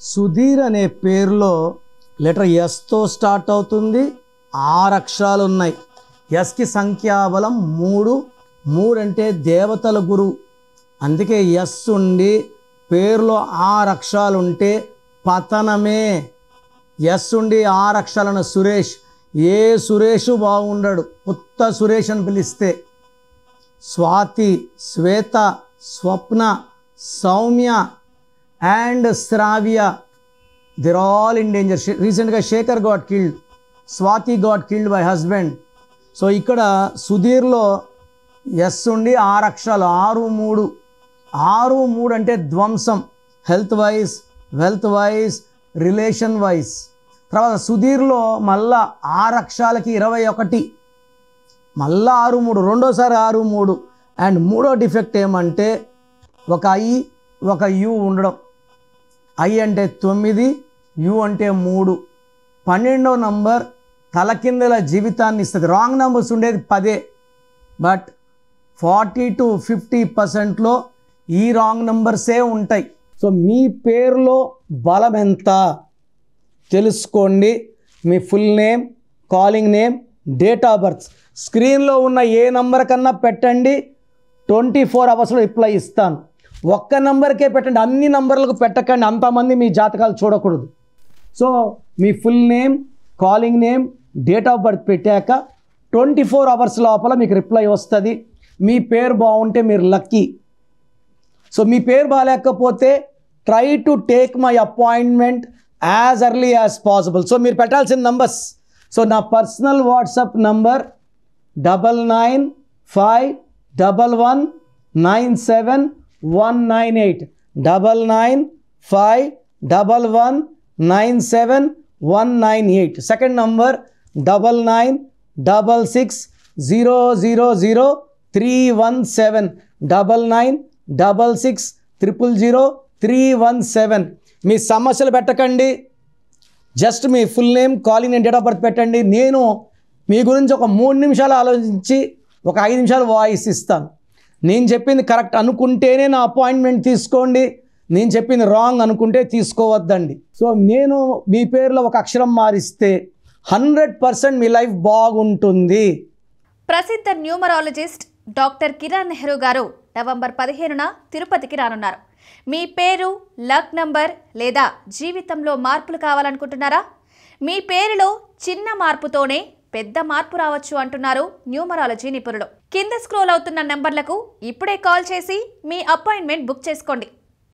సుధీర్ అనే పేరులో letter ఎస్తో start అవుతుంది. 6 అక్షరాలు ఉన్నాయి. ఎస్కి సంఖ్యాబలం 3. 3 అంటే దేవతల గురువు. అందుకే ఎస్ ఉండి పేరులో 6 అక్షరాలు ఉంటే పతనమే. ఎస్ ఉండి 6 అక్షరాలను సురేష్, ఏ సురేషు బాగుండడు, కొత్త సురేష్ అని పిలిస్తే. Swathi, Swetha, Swapna, Sowmya and Sravya, they're all in danger. రీసెంట్గా Sekhar got killed, Swathi got killed by husband. So ఇక్కడ సుధీర్లో ఎస్ ఉండి 6 అక్షరాలు, 6 3. 6 3 అంటే ధ్వంసం, health wise, wealth wise, relation wise. తర్వాత సుధీర్లో మళ్ళా 6 అక్షరాలకి 21, మళ్ళా 6 3, రెండోసారి 6 3. అండ్ మూడో డిఫెక్ట్ ఏమంటే ఒక ఐ ఒక యు ఉండడం. ఐ అంటే 9, యు అంటే 3. 12వ నంబర్ తలకిందుల జీవితాన్ని ఇస్తుంది. రాంగ్ నంబర్స్ ఉండేది 10, బట్ 40 to 50%లో ఈ రాంగ్ నంబర్సే ఉంటాయి. సో మీ పేరులో బలం ఎంత తెలుసుకోండి. మీ full name, calling name, date of birth స్క్రీన్లో ఉన్న ఏ నంబర్ కన్నా పెట్టండి, 24 అవర్స్లో రిప్లై ఇస్తాను. ఒక్క నంబర్కే పెట్టండి, అన్ని నంబర్లకు పెట్టకండి, అంతమంది మీ జాతకాలు చూడకూడదు. So me full name, calling name, date of birth పెట్టాక 24 అవర్స్ లోపల మీకు రిప్లై వస్తుంది. మీ పేరు బాగుంటే మీరు లక్కీ. సో మీ పేరు బాగాలేకపోతే try to take my appointment as early as possible. So మీరు పెట్టాల్సిన నంబర్స్, సో నా personal WhatsApp number 9951197198, 9951197198. Second number 9966000317, 9966000317. మీ సమస్యలు పెట్టకండి, just me full name, calling name, date of birth పెట్టండి. నేను మీ గురించి ఒక 3 నిమిషాలు ఆలోచించి ఒక 5 నిమిషాలు వాయిస్ ఇస్తాను. నేను చెప్పింది కరెక్ట్ అనుకుంటేనే నా అపాయింట్మెంట్ తీసుకోండి, నేను చెప్పింది రాంగ్ అనుకుంటే తీసుకోవద్దండి. సో నేను మీ పేరులో ఒక అక్షరం మారిస్తే 100% మీ లైఫ్ బాగుంటుంది. ప్రసిద్ధ న్యూమరాలజిస్ట్ డాక్టర్ కిరణ్ నెహ్రూ గారు నవంబర్ 15న తిరుపతికి రానున్నారు. మీ పేరు, లక్ నంబర్ లేదా జీవితంలో మార్పులు కావాలనుకుంటున్నారా? మీ పేరులో చిన్న మార్పుతోనే పెద్ద మార్పు రావచ్చు అంటున్నారు న్యూమరాలజీ నిపుణులు. కింద స్క్రోల్ అవుతున్న నంబర్లకు ఇప్పుడే కాల్ చేసి మీ అపాయింట్మెంట్ బుక్ చేసుకోండి.